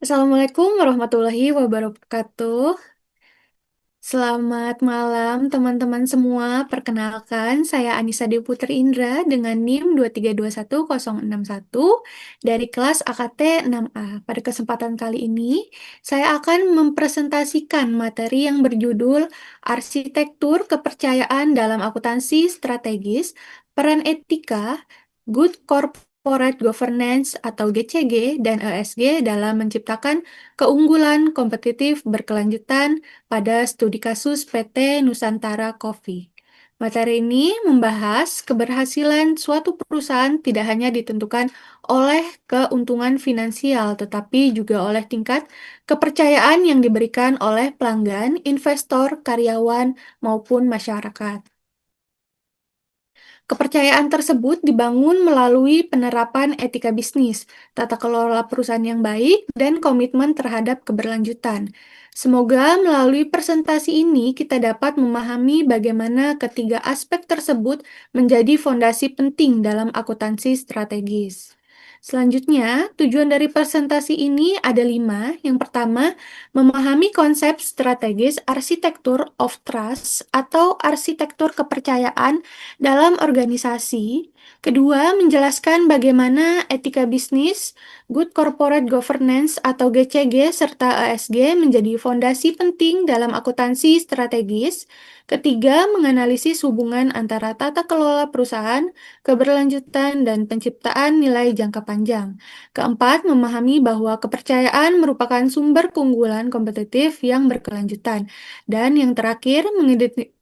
Assalamualaikum warahmatullahi wabarakatuh. Selamat malam teman-teman semua. Perkenalkan, saya Anissa Dewi Putri Indra dengan NIM 2321061 dari kelas AKT 6A. Pada kesempatan kali ini, saya akan mempresentasikan materi yang berjudul Arsitektur Kepercayaan dalam Akuntansi Strategis, Peran Etika, Good Corporate Governance atau GCG dan ESG dalam menciptakan keunggulan kompetitif berkelanjutan pada studi kasus PT Nusantara Coffee. Materi ini membahas keberhasilan suatu perusahaan tidak hanya ditentukan oleh keuntungan finansial, tetapi juga oleh tingkat kepercayaan yang diberikan oleh pelanggan, investor, karyawan, maupun masyarakat. Kepercayaan tersebut dibangun melalui penerapan etika bisnis, tata kelola perusahaan yang baik, dan komitmen terhadap keberlanjutan. Semoga melalui presentasi ini kita dapat memahami bagaimana ketiga aspek tersebut menjadi fondasi penting dalam akuntansi strategis. Selanjutnya, tujuan dari presentasi ini ada 5. Yang pertama, memahami konsep strategis arsitektur of trust atau arsitektur kepercayaan dalam organisasi. Kedua, menjelaskan bagaimana etika bisnis, good corporate governance atau GCG, serta ESG menjadi fondasi penting dalam akuntansi strategis. Ketiga, menganalisis hubungan antara tata kelola perusahaan, keberlanjutan, dan penciptaan nilai jangka panjang. Keempat, memahami bahwa kepercayaan merupakan sumber keunggulan kompetitif yang berkelanjutan. Dan yang terakhir,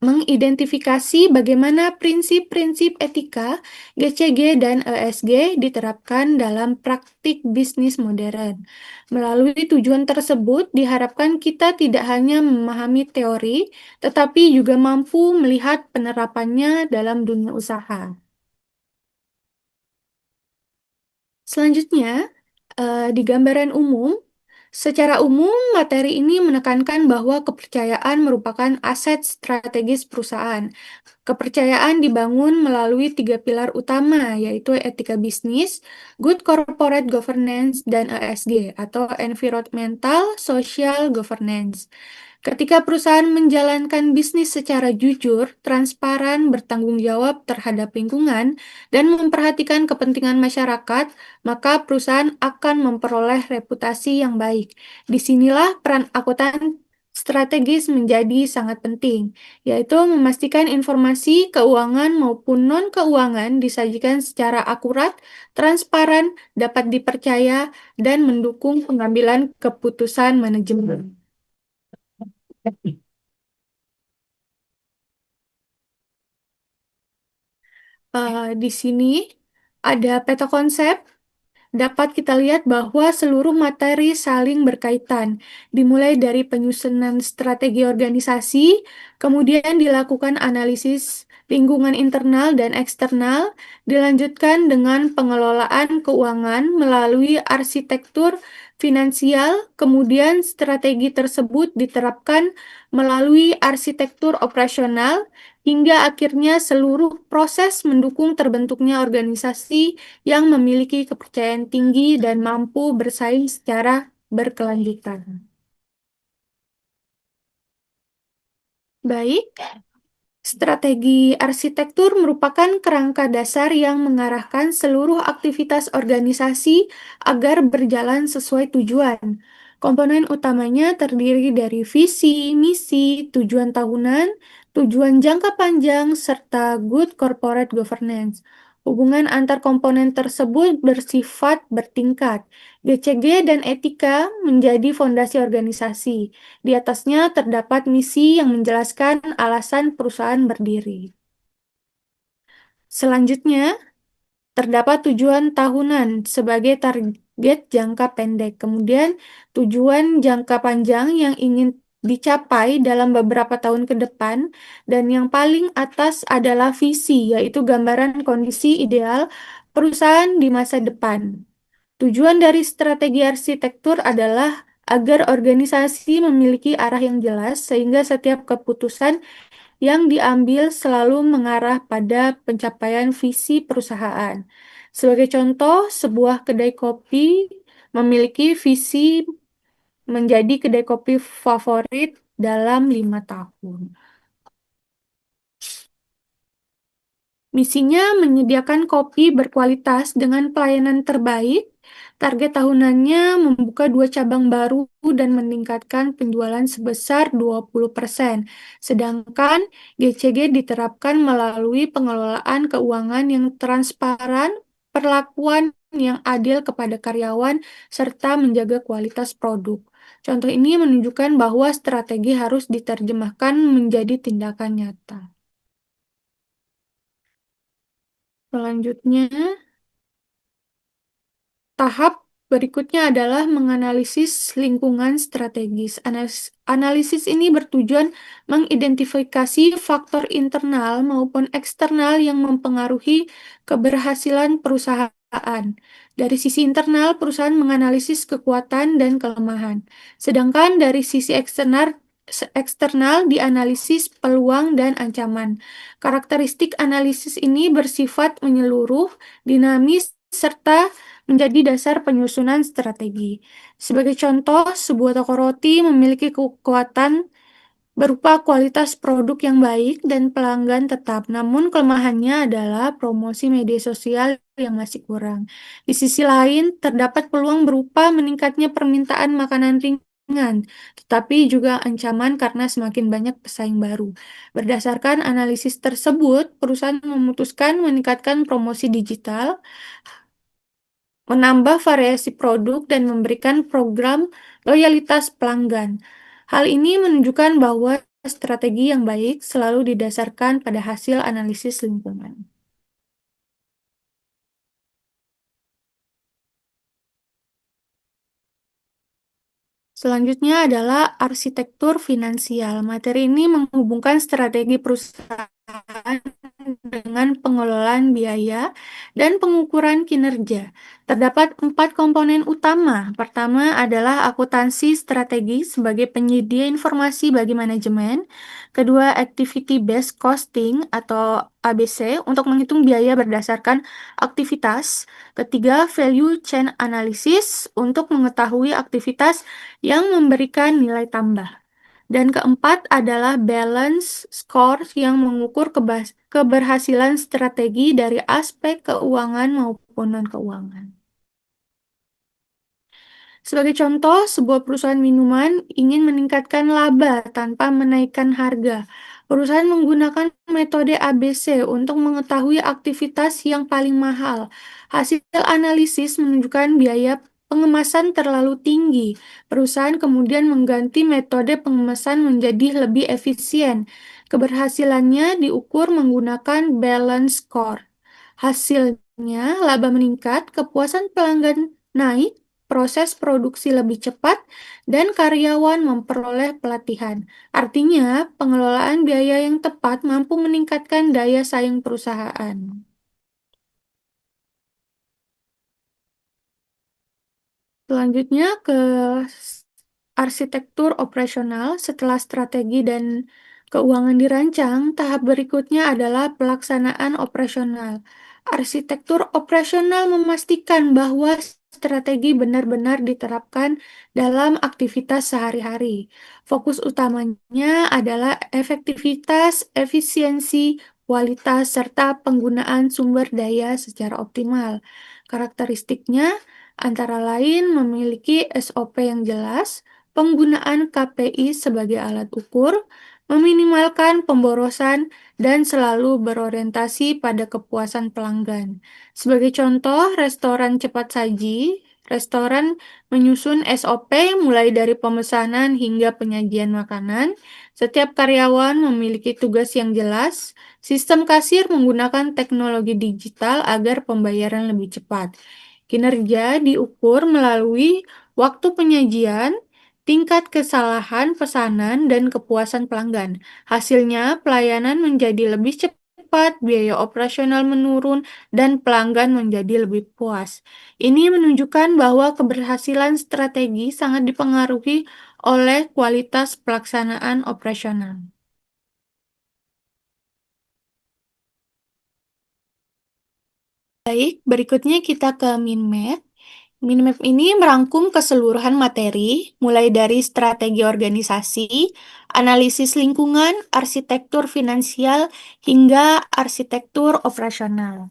mengidentifikasi bagaimana prinsip-prinsip etika, GCG, dan ESG diterapkan dalam praktik bisnis modern. Melalui tujuan tersebut, diharapkan kita tidak hanya memahami teori, tetapi juga mampu melihat penerapannya dalam dunia usaha. Selanjutnya, di gambaran umum, secara umum materi ini menekankan bahwa kepercayaan merupakan aset strategis perusahaan. Kepercayaan dibangun melalui 3 pilar utama, yaitu etika bisnis, good corporate governance, dan ESG, atau environmental social governance. Ketika perusahaan menjalankan bisnis secara jujur, transparan, bertanggung jawab terhadap lingkungan, dan memperhatikan kepentingan masyarakat, maka perusahaan akan memperoleh reputasi yang baik. Disinilah peran akuntan strategis menjadi sangat penting, yaitu memastikan informasi keuangan maupun non-keuangan disajikan secara akurat, transparan, dapat dipercaya, dan mendukung pengambilan keputusan manajemen. Di sini ada peta konsep. Dapat kita lihat bahwa seluruh materi saling berkaitan, dimulai dari penyusunan strategi organisasi, kemudian dilakukan analisis lingkungan internal dan eksternal, dilanjutkan dengan pengelolaan keuangan melalui arsitektur finansial, kemudian strategi tersebut diterapkan melalui arsitektur operasional, hingga akhirnya seluruh proses mendukung terbentuknya organisasi yang memiliki kepercayaan tinggi dan mampu bersaing secara berkelanjutan. Baik, strategi arsitektur merupakan kerangka dasar yang mengarahkan seluruh aktivitas organisasi agar berjalan sesuai tujuan. Komponen utamanya terdiri dari visi, misi, tujuan tahunan, tujuan jangka panjang, serta good corporate governance. Hubungan antar komponen tersebut bersifat bertingkat. GCG dan etika menjadi fondasi organisasi. Di atasnya terdapat misi yang menjelaskan alasan perusahaan berdiri. Selanjutnya, terdapat tujuan tahunan sebagai target jangka pendek. Kemudian, tujuan jangka panjang yang ingin dicapai dalam beberapa tahun ke depan. Dan yang paling atas adalah visi, yaitu gambaran kondisi ideal perusahaan di masa depan. Tujuan dari strategi arsitektur adalah agar organisasi memiliki arah yang jelas sehingga setiap keputusan yang diambil selalu mengarah pada pencapaian visi perusahaan. Sebagai contoh, sebuah kedai kopi memiliki visi menjadi kedai kopi favorit dalam 5 tahun. Misinya menyediakan kopi berkualitas dengan pelayanan terbaik. Target tahunannya membuka 2 cabang baru dan meningkatkan penjualan sebesar 20%. Sedangkan GCG diterapkan melalui pengelolaan keuangan yang transparan, perlakuan yang adil kepada karyawan, serta menjaga kualitas produk. Contoh ini menunjukkan bahwa strategi harus diterjemahkan menjadi tindakan nyata. Selanjutnya, tahap berikutnya adalah menganalisis lingkungan strategis. Analisis ini bertujuan mengidentifikasi faktor internal maupun eksternal yang mempengaruhi keberhasilan perusahaan. Dari sisi internal, perusahaan menganalisis kekuatan dan kelemahan. Sedangkan dari sisi eksternal dianalisis peluang dan ancaman. Karakteristik analisis ini bersifat menyeluruh, dinamis, serta menjadi dasar penyusunan strategi. Sebagai contoh, sebuah toko roti memiliki kekuatan berupa kualitas produk yang baik dan pelanggan tetap, namun kelemahannya adalah promosi media sosial yang masih kurang. Di sisi lain, terdapat peluang berupa meningkatnya permintaan makanan ringan, tetapi juga ancaman karena semakin banyak pesaing baru. Berdasarkan analisis tersebut, perusahaan memutuskan meningkatkan promosi digital, menambah variasi produk, dan memberikan program loyalitas pelanggan. Hal ini menunjukkan bahwa strategi yang baik selalu didasarkan pada hasil analisis lingkungan. Selanjutnya adalah arsitektur finansial. Materi ini menghubungkan strategi perusahaan dengan pengelolaan biaya dan pengukuran kinerja. Terdapat 4 komponen utama. Pertama adalah akuntansi strategi sebagai penyedia informasi bagi manajemen. Kedua, activity based costing atau ABC untuk menghitung biaya berdasarkan aktivitas. Ketiga, value chain analysis untuk mengetahui aktivitas yang memberikan nilai tambah. Dan keempat adalah balance score yang mengukur keberhasilan strategi dari aspek keuangan maupun non-keuangan. Sebagai contoh, sebuah perusahaan minuman ingin meningkatkan laba tanpa menaikkan harga. Perusahaan menggunakan metode ABC untuk mengetahui aktivitas yang paling mahal. Hasil analisis menunjukkan biaya pengemasan terlalu tinggi. Perusahaan kemudian mengganti metode pengemasan menjadi lebih efisien. Keberhasilannya diukur menggunakan balance score. Hasilnya, laba meningkat, kepuasan pelanggan naik, proses produksi lebih cepat, dan karyawan memperoleh pelatihan. Artinya, pengelolaan biaya yang tepat mampu meningkatkan daya saing perusahaan. Selanjutnya ke arsitektur operasional. Setelah strategi dan keuangan dirancang, tahap berikutnya adalah pelaksanaan operasional. Arsitektur operasional memastikan bahwa strategi benar-benar diterapkan dalam aktivitas sehari-hari. Fokus utamanya adalah efektivitas, efisiensi, kualitas, serta penggunaan sumber daya secara optimal. Karakteristiknya antara lain memiliki SOP yang jelas, penggunaan KPI sebagai alat ukur, meminimalkan pemborosan, dan selalu berorientasi pada kepuasan pelanggan. Sebagai contoh, restoran cepat saji, restoran menyusun SOP mulai dari pemesanan hingga penyajian makanan. Setiap karyawan memiliki tugas yang jelas. Sistem kasir menggunakan teknologi digital agar pembayaran lebih cepat. Kinerja diukur melalui waktu penyajian, tingkat kesalahan pesanan, dan kepuasan pelanggan. Hasilnya, pelayanan menjadi lebih cepat, biaya operasional menurun, dan pelanggan menjadi lebih puas. Ini menunjukkan bahwa keberhasilan strategi sangat dipengaruhi oleh kualitas pelaksanaan operasional. Baik, berikutnya kita ke min-map. Minimap ini merangkum keseluruhan materi, mulai dari strategi organisasi, analisis lingkungan, arsitektur finansial, hingga arsitektur operasional.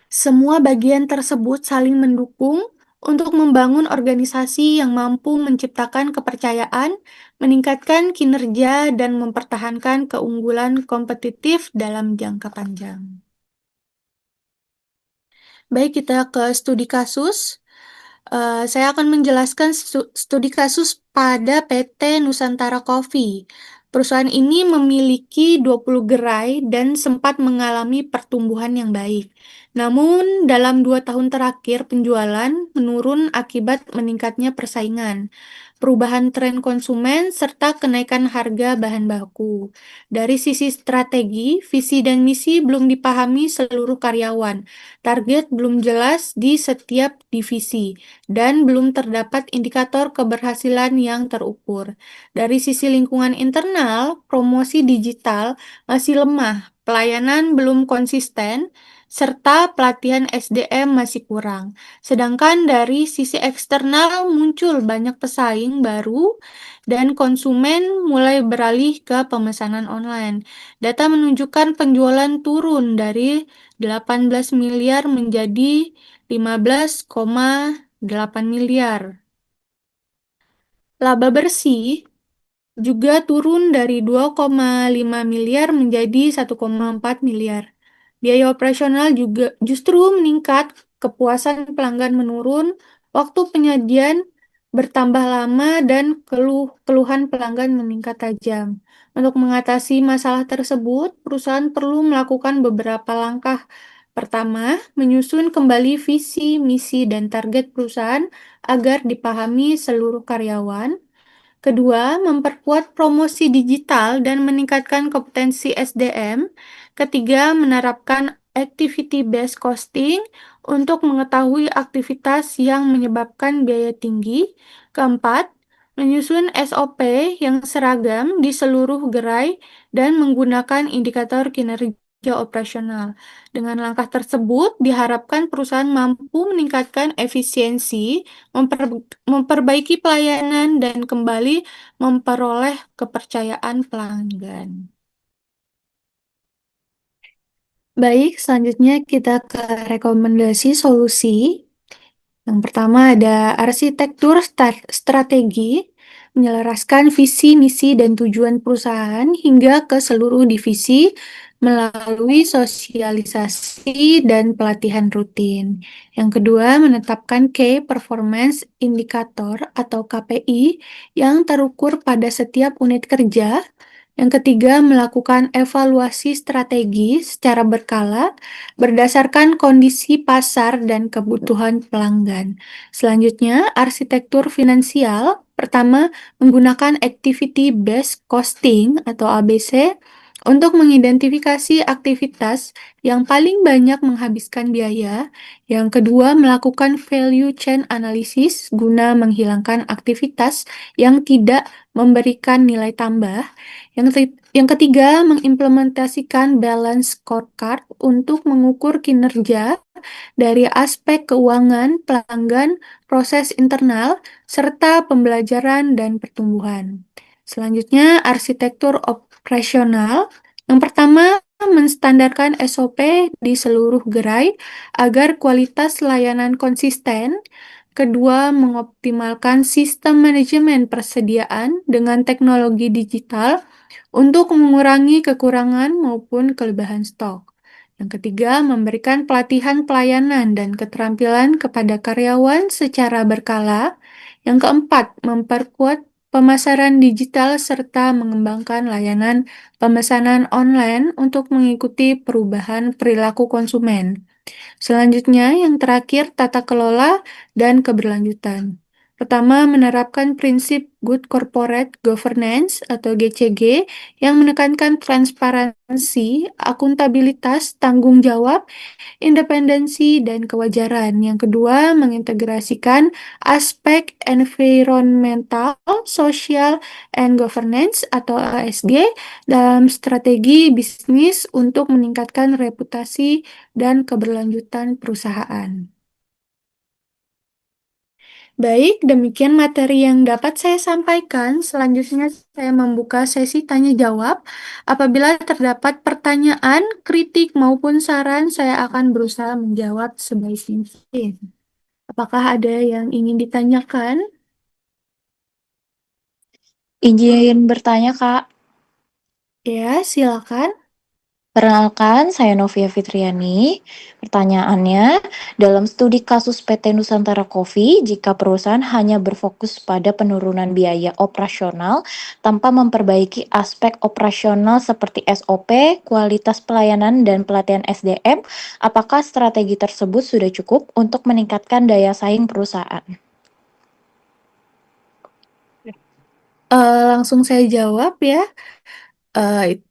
Semua bagian tersebut saling mendukung untuk membangun organisasi yang mampu menciptakan kepercayaan, meningkatkan kinerja, dan mempertahankan keunggulan kompetitif dalam jangka panjang. Baik, kita ke studi kasus. Saya akan menjelaskan studi kasus pada PT Nusantara Coffee. Perusahaan ini memiliki 20 gerai dan sempat mengalami pertumbuhan yang baik. Namun, dalam 2 tahun terakhir, penjualan menurun akibat meningkatnya persaingan, perubahan tren konsumen, serta kenaikan harga bahan baku. Dari sisi strategi, visi dan misi belum dipahami seluruh karyawan. Target belum jelas di setiap divisi dan belum terdapat indikator keberhasilan yang terukur. Dari sisi lingkungan internal, promosi digital masih lemah, pelayanan belum konsisten, serta pelatihan SDM masih kurang. Sedangkan dari sisi eksternal muncul banyak pesaing baru dan konsumen mulai beralih ke pemesanan online. Data menunjukkan penjualan turun dari 18 miliar menjadi 15,8 miliar. Laba bersih juga turun dari 2,5 miliar menjadi 1,4 miliar. Biaya operasional juga justru meningkat, kepuasan pelanggan menurun, waktu penyajian bertambah lama, dan keluhan pelanggan meningkat tajam. Untuk mengatasi masalah tersebut, perusahaan perlu melakukan beberapa langkah. Pertama, menyusun kembali visi, misi, dan target perusahaan agar dipahami seluruh karyawan. Kedua, memperkuat promosi digital dan meningkatkan kompetensi SDM. Ketiga, menerapkan activity-based costing untuk mengetahui aktivitas yang menyebabkan biaya tinggi. Keempat, menyusun SOP yang seragam di seluruh gerai dan menggunakan indikator kinerja operasional. Dengan langkah tersebut, diharapkan perusahaan mampu meningkatkan efisiensi, memperbaiki pelayanan, dan kembali memperoleh kepercayaan pelanggan. Baik, selanjutnya kita ke rekomendasi solusi. Yang pertama ada arsitektur strategi, menyelaraskan visi, misi, dan tujuan perusahaan hingga ke seluruh divisi melalui sosialisasi dan pelatihan rutin. Yang kedua, menetapkan Key Performance Indicator atau KPI yang terukur pada setiap unit kerja. Yang ketiga, melakukan evaluasi strategi secara berkala berdasarkan kondisi pasar dan kebutuhan pelanggan. Selanjutnya, arsitektur finansial. Pertama, menggunakan activity based costing atau ABC untuk mengidentifikasi aktivitas yang paling banyak menghabiskan biaya. Yang kedua, melakukan value chain analysis guna menghilangkan aktivitas yang tidak memberikan nilai tambah. Yang ketiga, mengimplementasikan balance scorecard untuk mengukur kinerja dari aspek keuangan, pelanggan, proses internal, serta pembelajaran dan pertumbuhan. Selanjutnya, arsitektur operasional. Yang pertama, menstandarkan SOP di seluruh gerai agar kualitas layanan konsisten. Kedua, mengoptimalkan sistem manajemen persediaan dengan teknologi digital untuk mengurangi kekurangan maupun kelebihan stok. Yang ketiga, memberikan pelatihan pelayanan dan keterampilan kepada karyawan secara berkala. Yang keempat, memperkuat pemasaran digital serta mengembangkan layanan pemesanan online untuk mengikuti perubahan perilaku konsumen. Selanjutnya, yang terakhir, tata kelola dan keberlanjutan. Pertama, menerapkan prinsip Good Corporate Governance atau GCG yang menekankan transparansi, akuntabilitas, tanggung jawab, independensi, dan kewajaran. Yang kedua, mengintegrasikan aspek environmental, social, and governance atau ESG dalam strategi bisnis untuk meningkatkan reputasi dan keberlanjutan perusahaan. Baik, demikian materi yang dapat saya sampaikan. Selanjutnya, saya membuka sesi tanya jawab. Apabila terdapat pertanyaan, kritik, maupun saran, saya akan berusaha menjawab sebaik mungkin. Apakah ada yang ingin ditanyakan? Izin bertanya, Kak. Ya, silakan. Perkenalkan, saya Novia Fitriani. Pertanyaannya, dalam studi kasus PT Nusantara Coffee, jika perusahaan hanya berfokus pada penurunan biaya operasional tanpa memperbaiki aspek operasional seperti SOP, kualitas pelayanan, dan pelatihan SDM, apakah strategi tersebut sudah cukup untuk meningkatkan daya saing perusahaan? Langsung saya jawab ya.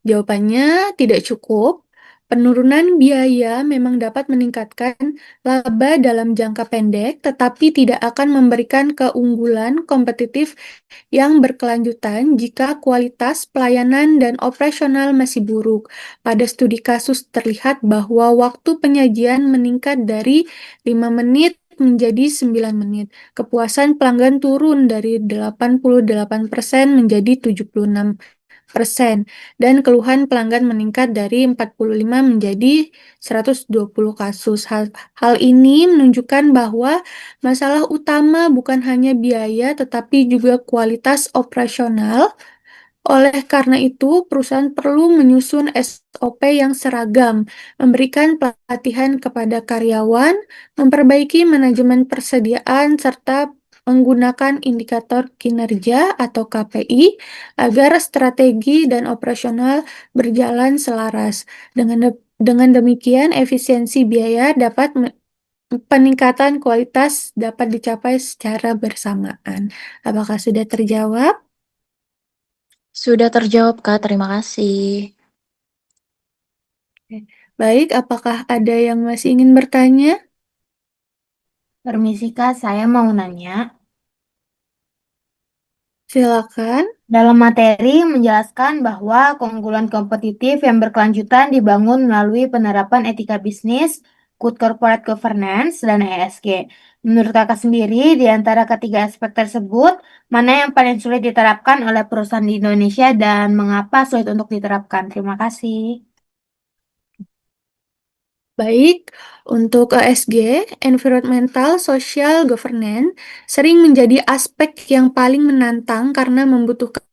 Jawabannya tidak cukup. Penurunan biaya memang dapat meningkatkan laba dalam jangka pendek, tetapi tidak akan memberikan keunggulan kompetitif yang berkelanjutan jika kualitas pelayanan dan operasional masih buruk. Pada studi kasus terlihat bahwa waktu penyajian meningkat dari 5 menit menjadi 9 menit. Kepuasan pelanggan turun dari 88% menjadi 76%, dan keluhan pelanggan meningkat dari 45 menjadi 120 kasus. Hal ini menunjukkan bahwa masalah utama bukan hanya biaya tetapi juga kualitas operasional. Oleh karena itu, perusahaan perlu menyusun SOP yang seragam, memberikan pelatihan kepada karyawan, memperbaiki manajemen persediaan, serta menggunakan indikator kinerja atau KPI agar strategi dan operasional berjalan selaras. Dengan demikian, efisiensi biaya dapat peningkatan kualitas dapat dicapai secara bersamaan. Apakah sudah terjawab? Sudah terjawab, Kak. Terima kasih. Oke. Baik, apakah ada yang masih ingin bertanya? Permisi Kak, saya mau nanya. Silakan. Dalam materi menjelaskan bahwa keunggulan kompetitif yang berkelanjutan dibangun melalui penerapan etika bisnis, good corporate governance, dan ESG. Menurut Kakak sendiri, di antara ketiga aspek tersebut, mana yang paling sulit diterapkan oleh perusahaan di Indonesia dan mengapa sulit untuk diterapkan? Terima kasih. Baik, untuk ESG, Environmental Social Governance, sering menjadi aspek yang paling menantang karena membutuhkan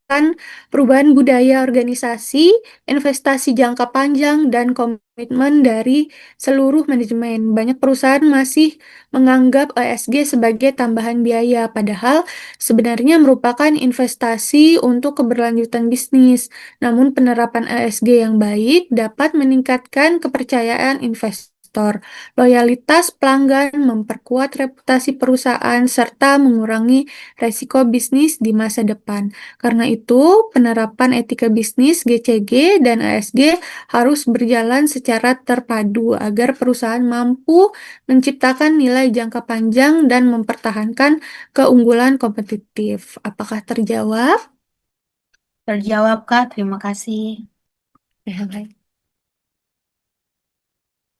perubahan budaya organisasi, investasi jangka panjang, dan komitmen dari seluruh manajemen. Banyak perusahaan masih menganggap ESG sebagai tambahan biaya, padahal sebenarnya merupakan investasi untuk keberlanjutan bisnis. Namun penerapan ESG yang baik dapat meningkatkan kepercayaan investor, loyalitas pelanggan, memperkuat reputasi perusahaan, serta mengurangi resiko bisnis di masa depan. Karena itu, penerapan etika bisnis GCG dan ESG harus berjalan secara terpadu agar perusahaan mampu menciptakan nilai jangka panjang dan mempertahankan keunggulan kompetitif. Apakah terjawab? Terjawab Kak, terima kasih. Ya, baik.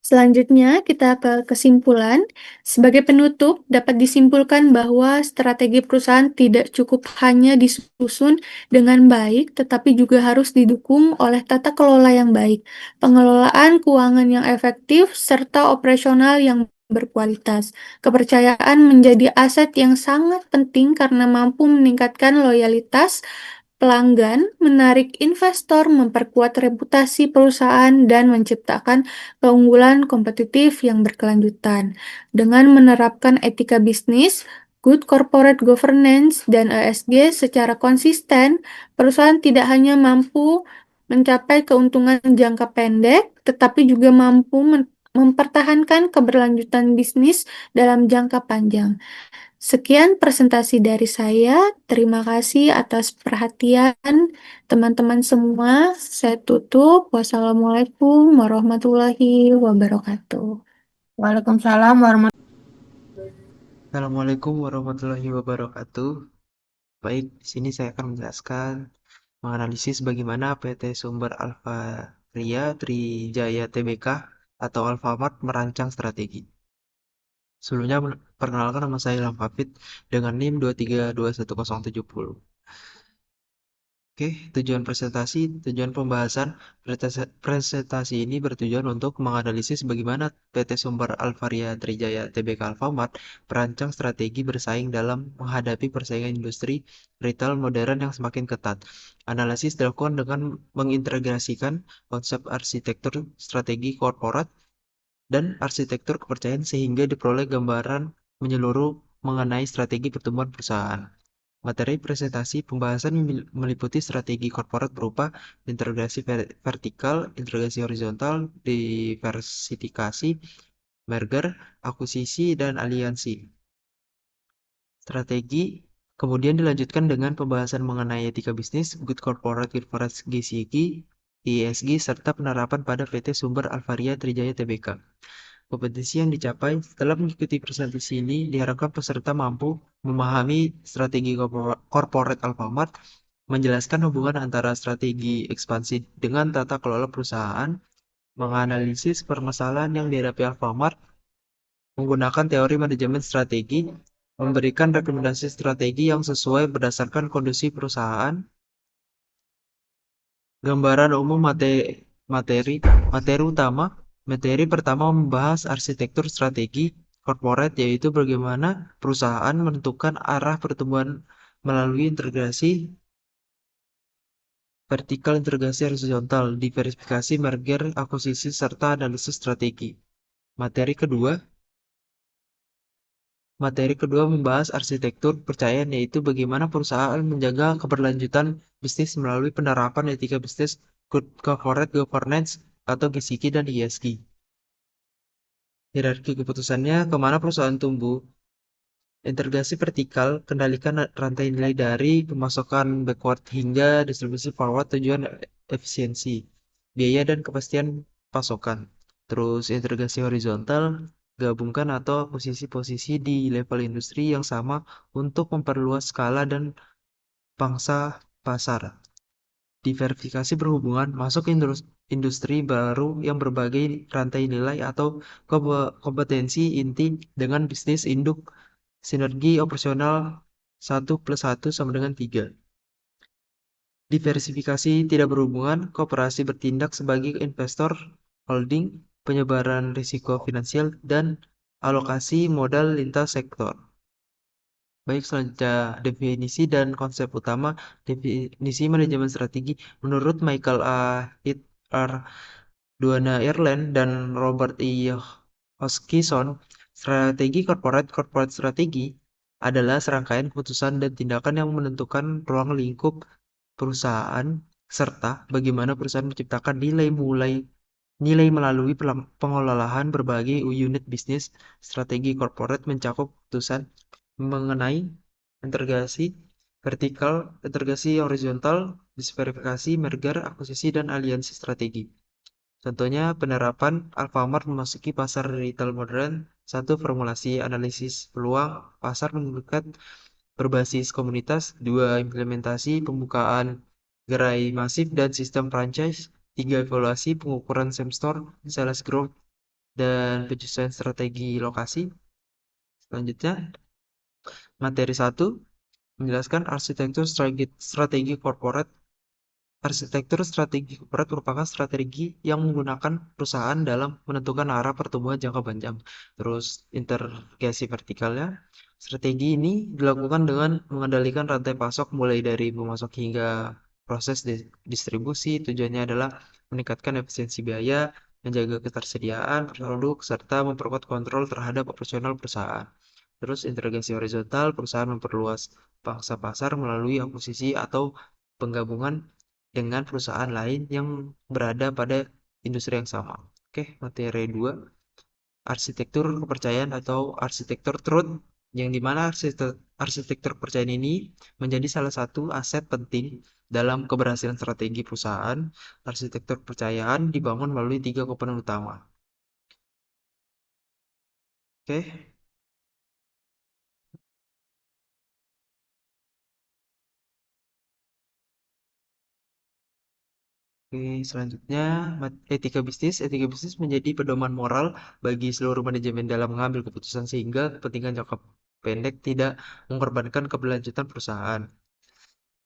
Selanjutnya, kita ke kesimpulan. Sebagai penutup, dapat disimpulkan bahwa strategi perusahaan tidak cukup hanya disusun dengan baik, tetapi juga harus didukung oleh tata kelola yang baik, pengelolaan keuangan yang efektif, serta operasional yang berkualitas. Kepercayaan menjadi aset yang sangat penting karena mampu meningkatkan loyalitas pelanggan, menarik investor, memperkuat reputasi perusahaan, dan menciptakan keunggulan kompetitif yang berkelanjutan. Dengan menerapkan etika bisnis, good corporate governance, dan ESG secara konsisten, perusahaan tidak hanya mampu mencapai keuntungan jangka pendek, tetapi juga mampu mempertahankan keberlanjutan bisnis dalam jangka panjang. Sekian presentasi dari saya. Terima kasih atas perhatian teman-teman semua. Saya tutup. Wassalamualaikum warahmatullahi wabarakatuh. Waalaikumsalam warahmatullahi Assalamualaikum warahmatullahi wabarakatuh. Baik, di sini saya akan menjelaskan menganalisis bagaimana PT Sumber Alfa Ria Trijaya Tbk atau Alfamart merancang strategi. Sebelumnya perkenalkan nama saya Ilham Hafid dengan NIM 2321070. Oke, tujuan pembahasan presentasi ini bertujuan untuk menganalisis bagaimana PT Sumber Alvaria Trijaya Tbk Alfamart merancang strategi bersaing dalam menghadapi persaingan industri retail modern yang semakin ketat. Analisis dilakukan dengan mengintegrasikan konsep arsitektur strategi korporat dan arsitektur kepercayaan sehingga diperoleh gambaran menyeluruh mengenai strategi pertumbuhan perusahaan. Materi presentasi pembahasan meliputi strategi korporat berupa integrasi vertikal, integrasi horizontal, diversifikasi, merger, akuisisi, dan aliansi. Strategi kemudian dilanjutkan dengan pembahasan mengenai etika bisnis, good corporate governance GCG, ESG, serta penerapan pada PT Sumber Alvaria Trijaya Tbk. Kompetisi yang dicapai setelah mengikuti presentasi ini diharapkan peserta mampu memahami strategi corporate Alfamart, menjelaskan hubungan antara strategi ekspansi dengan tata kelola perusahaan, menganalisis permasalahan yang dihadapi Alfamart, menggunakan teori manajemen strategi, memberikan rekomendasi strategi yang sesuai berdasarkan kondisi perusahaan, gambaran umum materi pertama membahas arsitektur strategi corporate, yaitu bagaimana perusahaan menentukan arah pertumbuhan melalui integrasi vertikal, integrasi horizontal, diversifikasi, merger, akuisisi, serta analisis strategi. Materi kedua membahas arsitektur kepercayaan, yaitu bagaimana perusahaan menjaga keberlanjutan bisnis melalui penerapan etika bisnis, good corporate governance atau GCG dan ESG. Hierarki keputusannya, kemana perusahaan tumbuh. Integrasi vertikal, kendalikan rantai nilai dari pemasokan backward hingga distribusi forward, tujuan efisiensi, biaya dan kepastian pasokan. Terus integrasi horizontal, gabungkan atau posisi-posisi di level industri yang sama untuk memperluas skala dan pangsa pasar. Diversifikasi berhubungan masuk industri baru yang berbagai rantai nilai atau kompetensi inti dengan bisnis induk, sinergi operasional 1+1 sama dengan 3. Diversifikasi tidak berhubungan, kooperasi bertindak sebagai investor, holding, penyebaran risiko finansial, dan alokasi modal lintas sektor. Baik, selanjutnya definisi dan konsep utama. Definisi manajemen strategi menurut Michael A. Heath R. Duana Ireland dan Robert E. Hoskinson, strategi corporate strategi adalah serangkaian keputusan dan tindakan yang menentukan ruang lingkup perusahaan serta bagaimana perusahaan menciptakan nilai melalui pengelolaan berbagai unit bisnis. Strategi corporate mencakup keputusan mengenai integrasi vertikal, integrasi horizontal, diversifikasi, merger, akuisisi, dan aliansi strategi. Contohnya, penerapan Alfamart memasuki pasar retail modern. 1. Formulasi analisis peluang pasar meningkat berbasis komunitas. 2. Implementasi pembukaan gerai masif dan sistem franchise. 3. Evaluasi pengukuran same store, sales growth, dan penyesuaian strategi lokasi. Selanjutnya, materi 1 menjelaskan strategi corporate. Arsitektur strategi korporat merupakan strategi yang menggunakan perusahaan dalam menentukan arah pertumbuhan jangka panjang. Terus integrasi vertikalnya, strategi ini dilakukan dengan mengendalikan rantai pasok mulai dari pemasok hingga proses distribusi. Tujuannya adalah meningkatkan efisiensi biaya, menjaga ketersediaan produk, serta memperkuat kontrol terhadap operasional perusahaan. Terus integrasi horizontal, perusahaan memperluas pangsa pasar melalui akuisisi atau penggabungan dengan perusahaan lain yang berada pada industri yang sama. Oke, materi 2, arsitektur kepercayaan atau arsitektur truth, yang dimana arsitektur kepercayaan ini menjadi salah satu aset penting dalam keberhasilan strategi perusahaan. Arsitektur kepercayaan dibangun melalui 3 komponen utama. Oke, Oke, selanjutnya etika bisnis. Etika bisnis menjadi pedoman moral bagi seluruh manajemen dalam mengambil keputusan sehingga kepentingan jangka pendek tidak mengorbankan keberlanjutan perusahaan.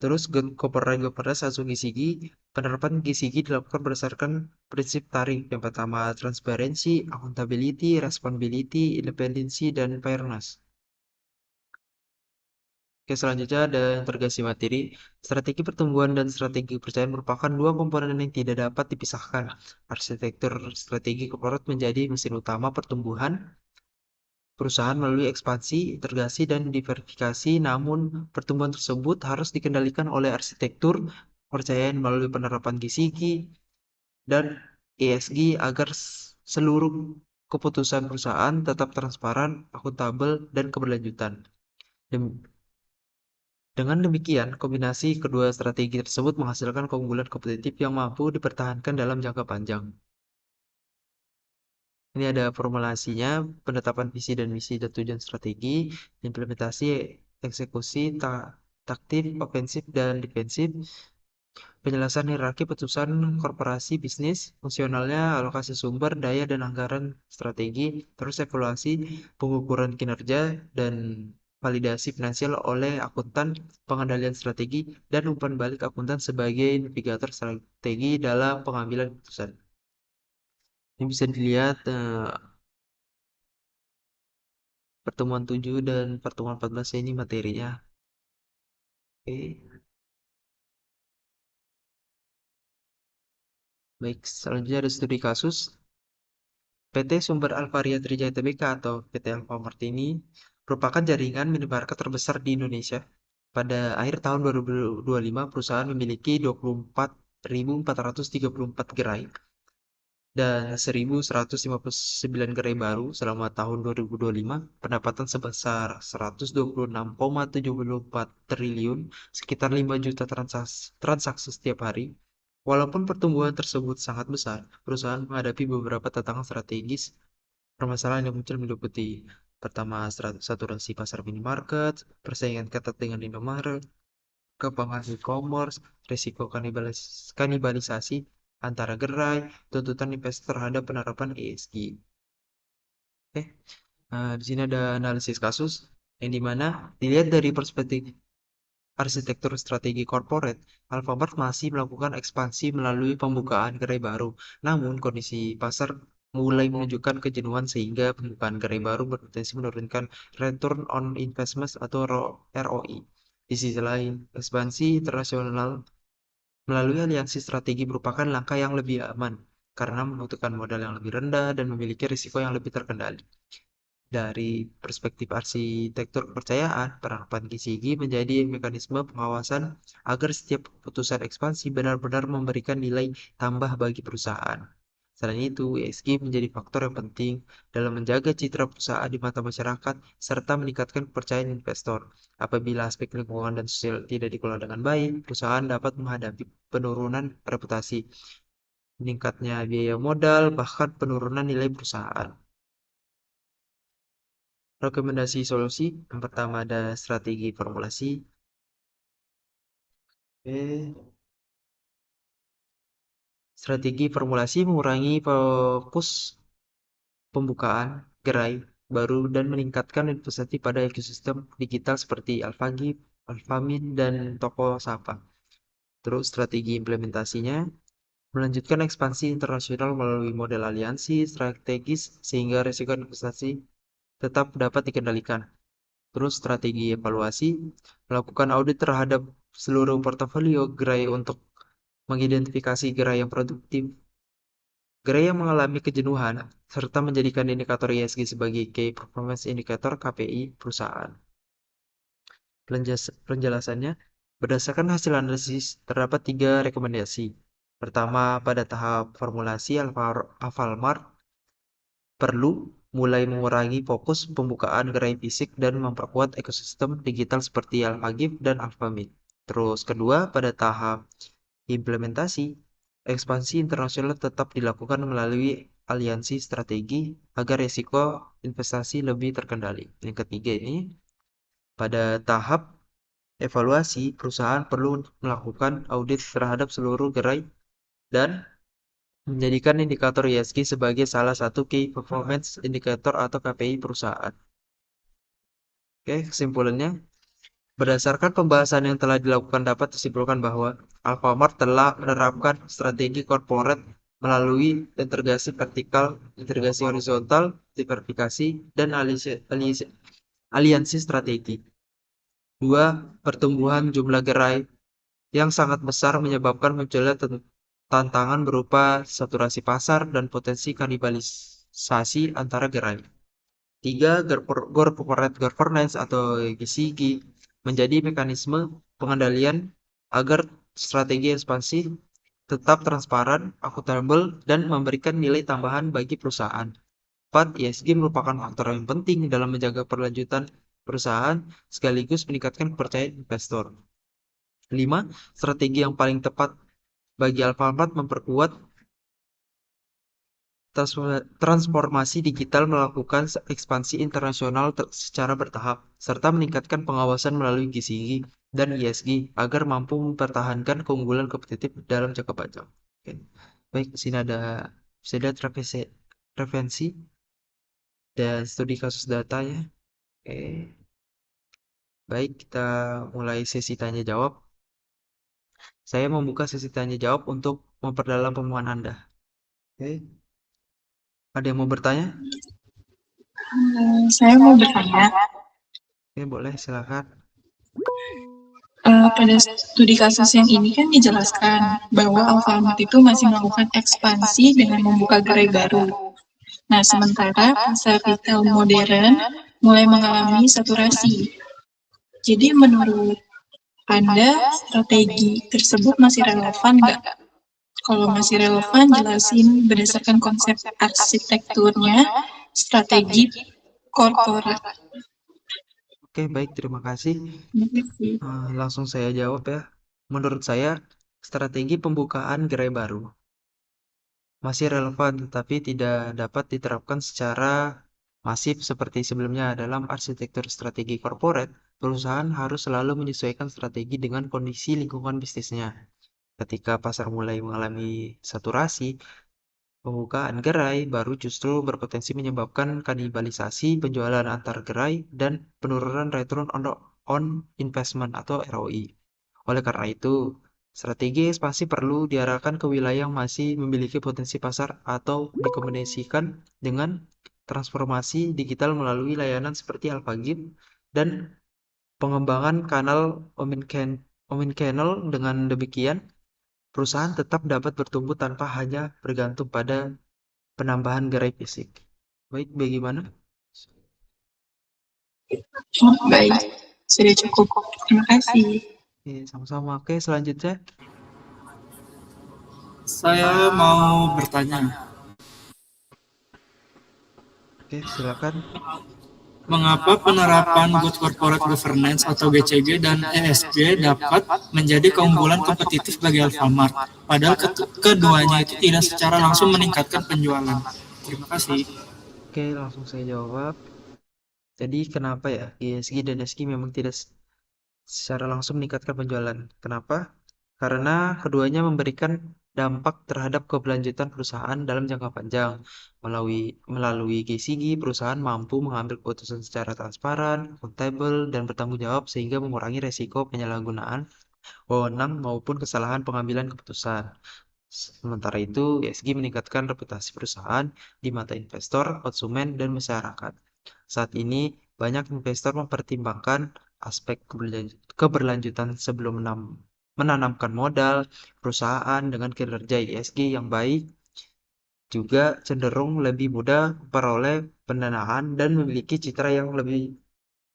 Terus corporate governance atau GCG, penerapan GCG dilakukan berdasarkan prinsip tarik. Yang pertama, transparency, accountability, responsibility, independency, dan fairness. Oke, selanjutnya ada integrasi materi. Strategi pertumbuhan dan strategi kepercayaan merupakan dua komponen yang tidak dapat dipisahkan. Arsitektur strategi corporate menjadi mesin utama pertumbuhan perusahaan melalui ekspansi, integrasi, dan diversifikasi. Namun, pertumbuhan tersebut harus dikendalikan oleh arsitektur kepercayaan melalui penerapan GCG dan ESG agar seluruh keputusan perusahaan tetap transparan, akuntabel, dan keberlanjutan. Dengan demikian, kombinasi kedua strategi tersebut menghasilkan keunggulan kompetitif yang mampu dipertahankan dalam jangka panjang. Ini ada formulasinya, penetapan visi dan misi dan tujuan strategi, implementasi, eksekusi, taktik, ofensif, dan defensif, penjelasan hierarki putusan korporasi bisnis, fungsionalnya, alokasi sumber, daya, dan anggaran strategi, terus evaluasi, pengukuran kinerja, dan validasi finansial oleh akuntan, pengendalian strategi, dan umpan balik akuntan sebagai navigator strategi dalam pengambilan keputusan. Ini bisa dilihat pertemuan 7 dan pertemuan 14 ini materinya. Oke. Baik, selanjutnya ada studi kasus. PT Sumber Alvaria Trijaya Tbk atau PT Alfamart ini merupakan jaringan minimarket terbesar di Indonesia. Pada akhir tahun 2025, perusahaan memiliki 24.434 gerai dan 1.159 gerai baru selama tahun 2025, pendapatan sebesar 126,74 triliun, sekitar 5 juta transaksi setiap hari. Walaupun pertumbuhan tersebut sangat besar, perusahaan menghadapi beberapa tantangan strategis. Permasalahan yang muncul meliputi pertama, saturasi pasar minimarket, persaingan ketat dengan Indomaret, kembangan e-commerce, risiko kanibalisasi antara gerai, tuntutan investor terhadap penerapan ESG. Di sini ada analisis kasus yang dimana dilihat dari perspektif arsitektur strategi corporate, Alfamart masih melakukan ekspansi melalui pembukaan gerai baru. Namun, kondisi pasar mulai menunjukkan kejenuhan sehingga pembukaan gerai baru berpotensi menurunkan return on investment atau ROI. Di sisi lain, ekspansi internasional melalui aliansi strategi merupakan langkah yang lebih aman karena membutuhkan modal yang lebih rendah dan memiliki risiko yang lebih terkendali. Dari perspektif arsitektur kepercayaan, penerapan GCG menjadi mekanisme pengawasan agar setiap keputusan ekspansi benar-benar memberikan nilai tambah bagi perusahaan. Selain itu, ESG menjadi faktor yang penting dalam menjaga citra perusahaan di mata masyarakat serta meningkatkan kepercayaan investor. Apabila aspek lingkungan dan sosial tidak dikelola dengan baik, perusahaan dapat menghadapi penurunan reputasi, meningkatnya biaya modal, bahkan penurunan nilai perusahaan. Rekomendasi solusi, yang pertama ada strategi formulasi. Strategi formulasi mengurangi fokus pembukaan gerai baru dan meningkatkan investasi pada ekosistem digital seperti Alfagip, Alfamin, dan toko Sapa. Terus strategi implementasinya, melanjutkan ekspansi internasional melalui model aliansi strategis sehingga risiko investasi tetap dapat dikendalikan. Terus strategi evaluasi, melakukan audit terhadap seluruh portofolio gerai untuk mengidentifikasi gerai yang produktif, gerai yang mengalami kejenuhan, serta menjadikan indikator ESG sebagai Key Performance Indicator KPI perusahaan. Penjelasannya, berdasarkan hasil analisis, terdapat 3 rekomendasi. Pertama, pada tahap formulasi, Alfamart perlu mulai mengurangi fokus pembukaan gerai fisik dan memperkuat ekosistem digital seperti Alfagip dan Alfamid. Terus kedua, pada tahap implementasi, ekspansi internasional tetap dilakukan melalui aliansi strategi agar risiko investasi lebih terkendali. Yang ketiga ini, pada tahap evaluasi, perusahaan perlu melakukan audit terhadap seluruh gerai dan menjadikan indikator ESG sebagai salah satu Key Performance Indicator atau KPI perusahaan. Oke, kesimpulannya, berdasarkan pembahasan yang telah dilakukan dapat disimpulkan bahwa Alfamart telah menerapkan strategi corporate melalui integrasi vertikal, integrasi horizontal, diversifikasi, dan aliansi strategi. 2. Pertumbuhan jumlah gerai yang sangat besar menyebabkan munculnya tantangan berupa saturasi pasar dan potensi kanibalisasi antara gerai. 3. Corporate governance atau GCG menjadi mekanisme pengendalian agar strategi ekspansi tetap transparan, akuntabel, dan memberikan nilai tambahan bagi perusahaan. 4. ESG merupakan faktor yang penting dalam menjaga perlanjutan perusahaan sekaligus meningkatkan kepercayaan investor. 5. Strategi yang paling tepat bagi Alfamart memperkuat transformasi digital, melakukan ekspansi internasional secara bertahap, serta meningkatkan pengawasan melalui GCG dan ESG agar mampu mempertahankan keunggulan kompetitif dalam jangka panjang. Oke. Baik, di sini bisa lihat referensi dan studi kasus datanya. Oke. Baik, kita mulai sesi tanya jawab. Saya membuka sesi tanya jawab untuk memperdalam pemahaman Anda. Oke. Ada yang mau bertanya? Saya mau bertanya, Oke, boleh, silakan. pada studi kasus yang ini kan dijelaskan bahwa Alfamart itu masih melakukan ekspansi dengan membuka gerai baru. Nah, sementara pasar retail modern mulai mengalami saturasi. Jadi menurut Anda, strategi tersebut masih relevan nggak? Kalau masih relevan, jelasin berdasarkan konsep arsitekturnya, strategi korporat. Oke, baik, terima kasih. Langsung saya jawab ya. Menurut saya, strategi pembukaan gerai baru masih relevan, tetapi tidak dapat diterapkan secara masif seperti sebelumnya. Dalam arsitektur strategi corporate, perusahaan harus selalu menyesuaikan strategi dengan kondisi lingkungan bisnisnya. Ketika pasar mulai mengalami saturasi, pembukaan gerai baru justru berpotensi menyebabkan kanibalisasi penjualan antar gerai dan penurunan return on investment atau ROI. Oleh karena itu, strategi ekspansi perlu diarahkan ke wilayah yang masih memiliki potensi pasar atau dikombinasikan dengan transformasi digital melalui layanan seperti AlphaGym dan pengembangan kanal omnichannel. Dengan demikian, perusahaan tetap dapat bertumbuh tanpa hanya bergantung pada penambahan gerai fisik. Baik, bagaimana? Baik, sudah cukup. Terima kasih. Oke, sama-sama. Oke, selanjutnya. Saya mau bertanya, Oke, silakan. mengapa penerapan Good Corporate Governance atau GCG dan ESG dapat menjadi keunggulan kompetitif bagi Alfamart, padahal keduanya itu tidak secara langsung meningkatkan penjualan? Terima kasih. Oke, langsung saya jawab. Jadi kenapa ya ESG dan ESG memang tidak secara langsung meningkatkan penjualan? Kenapa? Karena keduanya memberikan dampak terhadap keberlanjutan perusahaan dalam jangka panjang. Melalui GCG, perusahaan mampu mengambil keputusan secara transparan, akuntabel, dan bertanggung jawab sehingga mengurangi resiko penyalahgunaan wewenang maupun kesalahan pengambilan keputusan. Sementara itu, ESG meningkatkan reputasi perusahaan di mata investor, konsumen, dan masyarakat. Saat ini, banyak investor mempertimbangkan aspek keberlanjutan sebelum menanamkan modal. Perusahaan dengan kinerja ESG yang baik juga cenderung lebih mudah memperoleh pendanaan dan memiliki citra yang lebih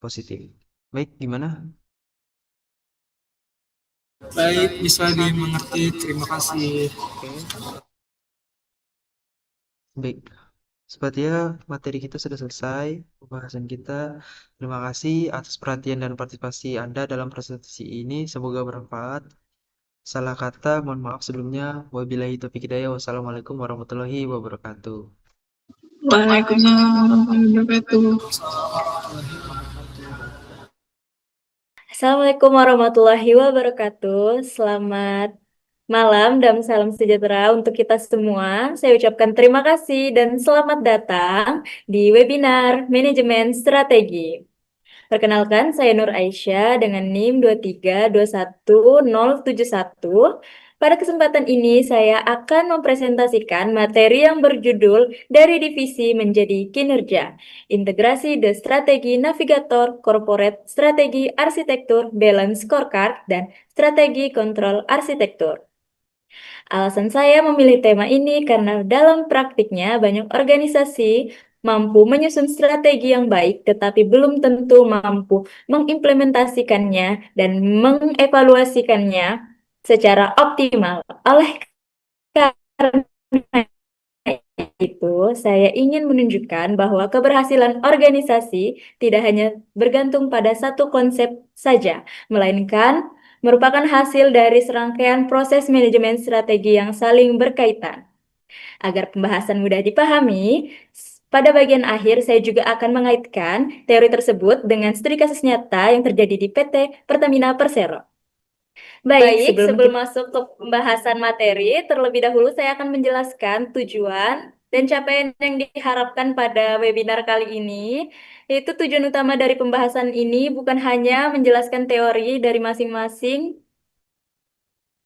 positif. Baik, gimana? Baik, bisa dimengerti. Terima kasih. Oke. Baik, sepertinya materi kita sudah selesai, pembahasan kita. Terima kasih atas perhatian dan partisipasi Anda dalam presentasi ini. Semoga bermanfaat. Salah kata, mohon maaf sebelumnya. Wabillahi taufiq hidayah. Wassalamualaikum warahmatullahi wabarakatuh. Waalaikumsalam warahmatullahi wabarakatuh. Assalamualaikum warahmatullahi wabarakatuh. Selamat malam dan salam sejahtera untuk kita semua. Saya ucapkan terima kasih dan selamat datang di webinar Manajemen Strategi. Perkenalkan, saya Nur Aisyah dengan NIM 2321071. Pada kesempatan ini, saya akan mempresentasikan materi yang berjudul Dari Divisi Menjadi Kinerja, Integrasi The Strategi Navigator, Corporate Strategi Arsitektur, Balance Scorecard, dan Strategi Kontrol Arsitektur. Alasan saya memilih tema ini karena dalam praktiknya banyak organisasi mampu menyusun strategi yang baik, tetapi belum tentu mampu mengimplementasikannya dan mengevaluasikannya secara optimal. Oleh karena itu, saya ingin menunjukkan bahwa keberhasilan organisasi tidak hanya bergantung pada satu konsep saja, melainkan merupakan hasil dari serangkaian proses manajemen strategi yang saling berkaitan. Agar pembahasan mudah dipahami, pada bagian akhir saya juga akan mengaitkan teori tersebut dengan studi kasus nyata yang terjadi di PT Pertamina Persero. Baik, sebelum masuk ke pembahasan materi, terlebih dahulu saya akan menjelaskan tujuan dan capaian yang diharapkan pada webinar kali ini. Yaitu tujuan utama dari pembahasan ini bukan hanya menjelaskan teori dari masing-masing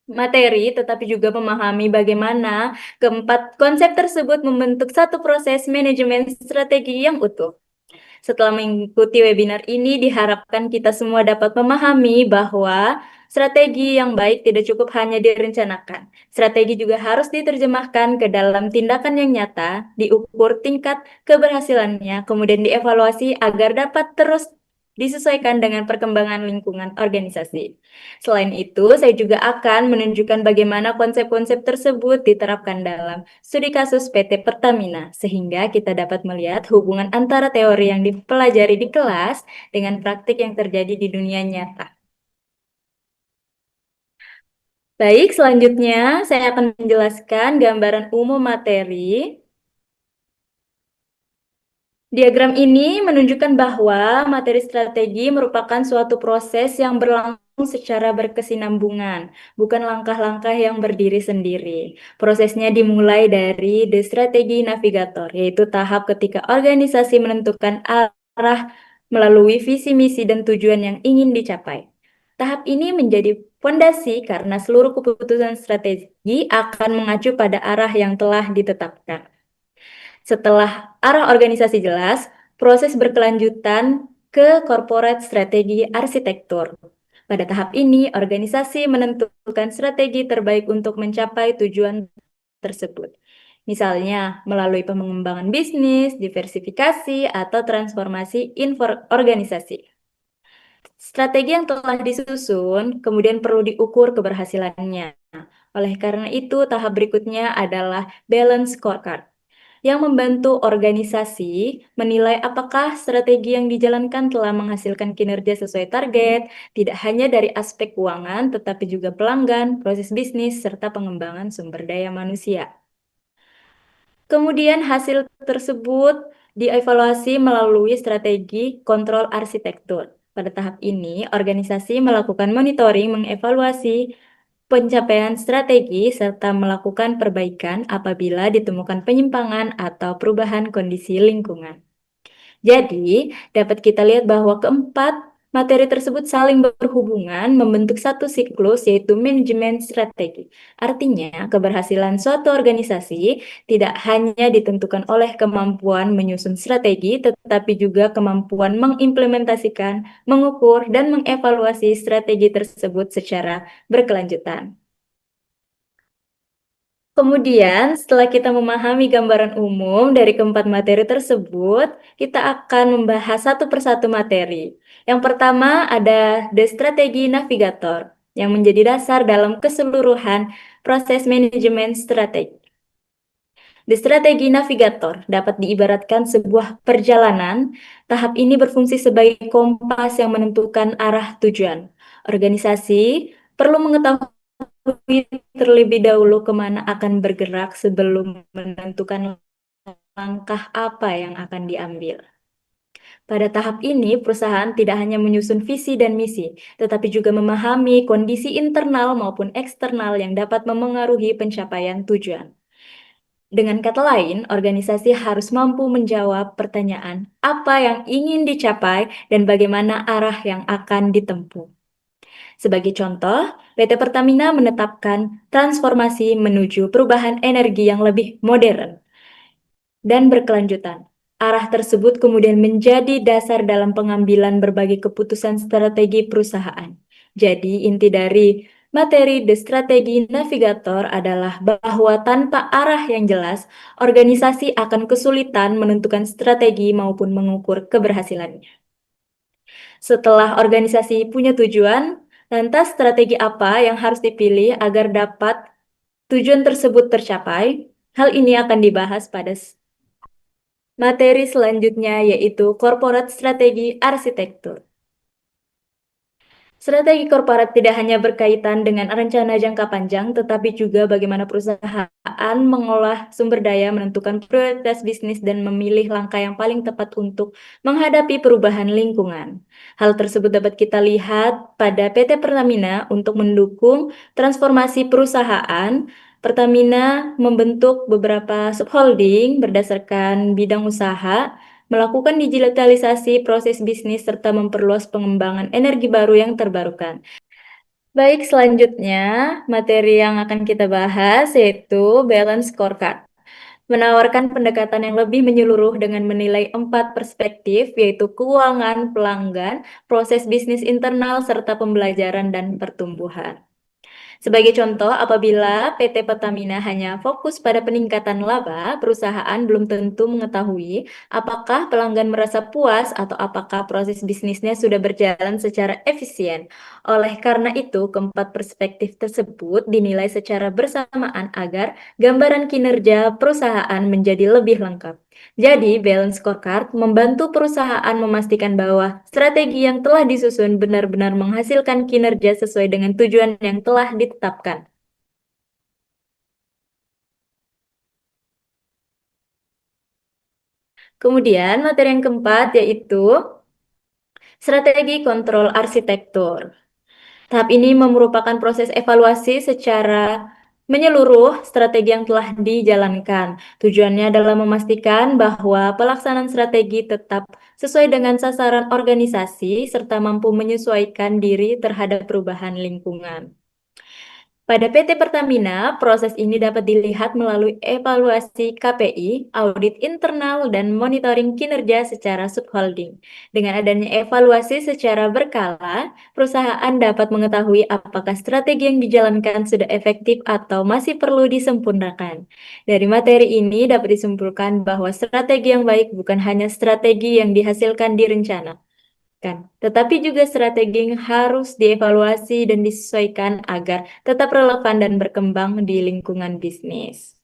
materi, tetapi juga memahami bagaimana keempat konsep tersebut membentuk satu proses manajemen strategi yang utuh. Setelah mengikuti webinar ini, diharapkan kita semua dapat memahami bahwa strategi yang baik tidak cukup hanya direncanakan. Strategi juga harus diterjemahkan ke dalam tindakan yang nyata, diukur tingkat keberhasilannya, kemudian dievaluasi agar dapat terus disesuaikan dengan perkembangan lingkungan organisasi. Selain itu, saya juga akan menunjukkan bagaimana konsep-konsep tersebut diterapkan dalam studi kasus PT Pertamina, sehingga kita dapat melihat hubungan antara teori yang dipelajari di kelas dengan praktik yang terjadi di dunia nyata. Baik, selanjutnya saya akan menjelaskan gambaran umum materi. Diagram ini menunjukkan bahwa materi strategi merupakan suatu proses yang berlangsung secara berkesinambungan, bukan langkah-langkah yang berdiri sendiri. Prosesnya dimulai dari The Strategi Navigator, yaitu tahap ketika organisasi menentukan arah melalui visi, misi, dan tujuan yang ingin dicapai. Tahap ini menjadi fondasi karena seluruh keputusan strategi akan mengacu pada arah yang telah ditetapkan. Setelah arah organisasi jelas, proses berkelanjutan ke corporate strategi arsitektur. Pada tahap ini, organisasi menentukan strategi terbaik untuk mencapai tujuan tersebut. Misalnya, melalui pengembangan bisnis, diversifikasi, atau transformasi organisasi. Strategi yang telah disusun kemudian perlu diukur keberhasilannya. Oleh karena itu, tahap berikutnya adalah balance scorecard yang membantu organisasi menilai apakah strategi yang dijalankan telah menghasilkan kinerja sesuai target, tidak hanya dari aspek keuangan, tetapi juga pelanggan, proses bisnis, serta pengembangan sumber daya manusia. Kemudian hasil tersebut dievaluasi melalui strategi kontrol arsitektur. Pada tahap ini, organisasi melakukan monitoring, mengevaluasi pencapaian strategi, serta melakukan perbaikan apabila ditemukan penyimpangan atau perubahan kondisi lingkungan. Jadi, dapat kita lihat bahwa keempat materi tersebut saling berhubungan membentuk satu siklus, yaitu manajemen strategi. Artinya, keberhasilan suatu organisasi tidak hanya ditentukan oleh kemampuan menyusun strategi, tetapi juga kemampuan mengimplementasikan, mengukur, dan mengevaluasi strategi tersebut secara berkelanjutan. Kemudian, setelah kita memahami gambaran umum dari keempat materi tersebut, kita akan membahas satu persatu materi. Yang pertama ada The Strategi Navigator, yang menjadi dasar dalam keseluruhan proses manajemen strategi. The Strategi Navigator dapat diibaratkan sebuah perjalanan. Tahap ini berfungsi sebagai kompas yang menentukan arah tujuan. Organisasi perlu mengetahui terlebih dahulu kemana akan bergerak sebelum menentukan langkah apa yang akan diambil. Pada tahap ini, perusahaan tidak hanya menyusun visi dan misi, tetapi juga memahami kondisi internal maupun eksternal yang dapat memengaruhi pencapaian tujuan. Dengan kata lain, organisasi harus mampu menjawab pertanyaan apa yang ingin dicapai dan bagaimana arah yang akan ditempuh. Sebagai contoh, PT Pertamina menetapkan transformasi menuju perubahan energi yang lebih modern dan berkelanjutan. Arah tersebut kemudian menjadi dasar dalam pengambilan berbagai keputusan strategi perusahaan. Jadi, inti dari materi The Strategy Navigator adalah bahwa tanpa arah yang jelas, organisasi akan kesulitan menentukan strategi maupun mengukur keberhasilannya. Setelah organisasi punya tujuan, lantas strategi apa yang harus dipilih agar dapat tujuan tersebut tercapai? Hal ini akan dibahas pada materi selanjutnya, yaitu Corporate Strategi Arsitektur. Strategi korporat tidak hanya berkaitan dengan rencana jangka panjang, tetapi juga bagaimana perusahaan mengolah sumber daya, menentukan prioritas bisnis, dan memilih langkah yang paling tepat untuk menghadapi perubahan lingkungan. Hal tersebut dapat kita lihat pada PT Pertamina untuk mendukung transformasi perusahaan. Pertamina membentuk beberapa subholding berdasarkan bidang usaha, melakukan digitalisasi proses bisnis, serta memperluas pengembangan energi baru yang terbarukan. Baik, selanjutnya materi yang akan kita bahas yaitu Balance Scorecard. Menawarkan pendekatan yang lebih menyeluruh dengan menilai 4 perspektif, yaitu keuangan, pelanggan, proses bisnis internal, serta pembelajaran dan pertumbuhan. Sebagai contoh, apabila PT Pertamina hanya fokus pada peningkatan laba, perusahaan belum tentu mengetahui apakah pelanggan merasa puas atau apakah proses bisnisnya sudah berjalan secara efisien. Oleh karena itu, keempat perspektif tersebut dinilai secara bersamaan agar gambaran kinerja perusahaan menjadi lebih lengkap. Jadi, balance scorecard membantu perusahaan memastikan bahwa strategi yang telah disusun benar-benar menghasilkan kinerja sesuai dengan tujuan yang telah ditetapkan. Kemudian, materi yang keempat yaitu strategi kontrol arsitektur. Tahap ini merupakan proses evaluasi secara menyeluruh strategi yang telah dijalankan. Tujuannya adalah memastikan bahwa pelaksanaan strategi tetap sesuai dengan sasaran organisasi serta mampu menyesuaikan diri terhadap perubahan lingkungan. Pada PT Pertamina, proses ini dapat dilihat melalui evaluasi KPI, audit internal, dan monitoring kinerja secara subholding. Dengan adanya evaluasi secara berkala, perusahaan dapat mengetahui apakah strategi yang dijalankan sudah efektif atau masih perlu disempurnakan. Dari materi ini dapat disimpulkan bahwa strategi yang baik bukan hanya strategi yang dihasilkan di rencana, tetapi juga strategi yang harus dievaluasi dan disesuaikan agar tetap relevan dan berkembang di lingkungan bisnis.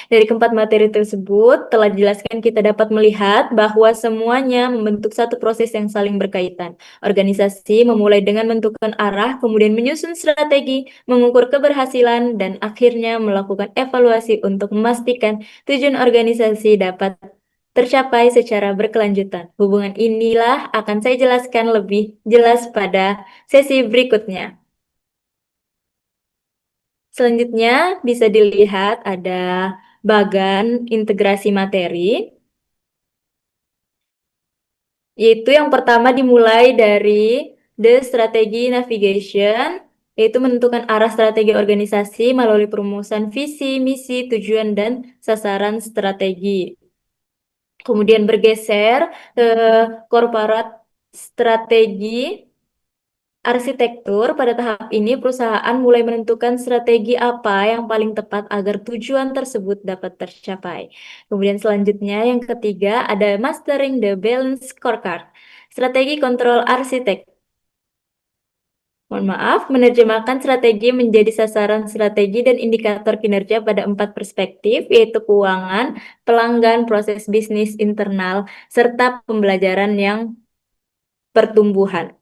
Dari keempat materi tersebut telah dijelaskan, kita dapat melihat bahwa semuanya membentuk satu proses yang saling berkaitan. Organisasi memulai dengan menentukan arah, kemudian menyusun strategi, mengukur keberhasilan, dan akhirnya melakukan evaluasi untuk memastikan tujuan organisasi dapat tercapai secara berkelanjutan. Hubungan inilah akan saya jelaskan lebih jelas pada sesi berikutnya. Selanjutnya bisa dilihat ada bagan integrasi materi, yaitu yang pertama dimulai dari The Strategy Navigation, yaitu menentukan arah strategi organisasi melalui perumusan visi, misi, tujuan, dan sasaran strategi. Kemudian bergeser ke corporate strategi arsitektur. Pada tahap ini perusahaan mulai menentukan strategi apa yang paling tepat agar tujuan tersebut dapat tercapai. Kemudian selanjutnya yang ketiga ada mastering the balance scorecard. Strategi kontrol arsitek. Menerjemahkan strategi menjadi sasaran strategi dan indikator kinerja pada 4 perspektif, yaitu keuangan, pelanggan, proses bisnis internal, serta pembelajaran yang pertumbuhan.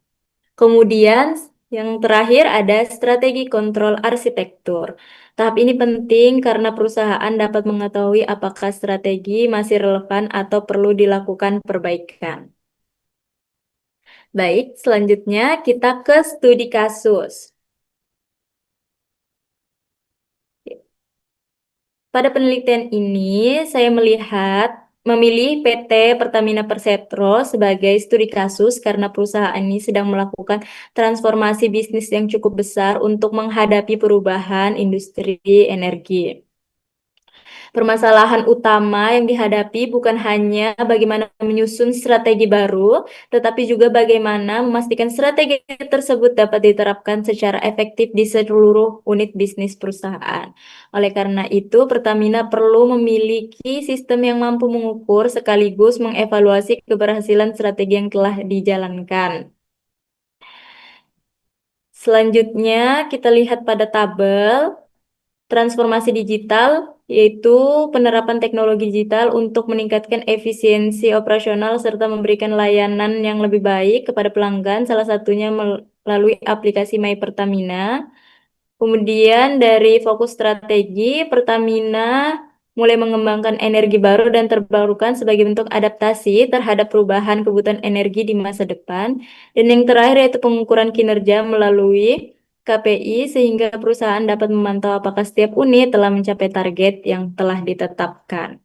Kemudian yang terakhir ada strategi kontrol arsitektur. Tahap ini penting karena perusahaan dapat mengetahui apakah strategi masih relevan atau perlu dilakukan perbaikan. Baik, selanjutnya kita ke studi kasus. Pada penelitian ini, saya memilih PT Pertamina Persero sebagai studi kasus karena perusahaan ini sedang melakukan transformasi bisnis yang cukup besar untuk menghadapi perubahan industri energi. Permasalahan utama yang dihadapi bukan hanya bagaimana menyusun strategi baru, tetapi juga bagaimana memastikan strategi tersebut dapat diterapkan secara efektif di seluruh unit bisnis perusahaan. Oleh karena itu, Pertamina perlu memiliki sistem yang mampu mengukur sekaligus mengevaluasi keberhasilan strategi yang telah dijalankan. Selanjutnya, kita lihat pada tabel. Transformasi digital yaitu penerapan teknologi digital untuk meningkatkan efisiensi operasional serta memberikan layanan yang lebih baik kepada pelanggan, salah satunya melalui aplikasi My Pertamina. Kemudian dari fokus strategi, Pertamina mulai mengembangkan energi baru dan terbarukan sebagai bentuk adaptasi terhadap perubahan kebutuhan energi di masa depan. Dan yang terakhir yaitu pengukuran kinerja melalui KPI sehingga perusahaan dapat memantau apakah setiap unit telah mencapai target yang telah ditetapkan.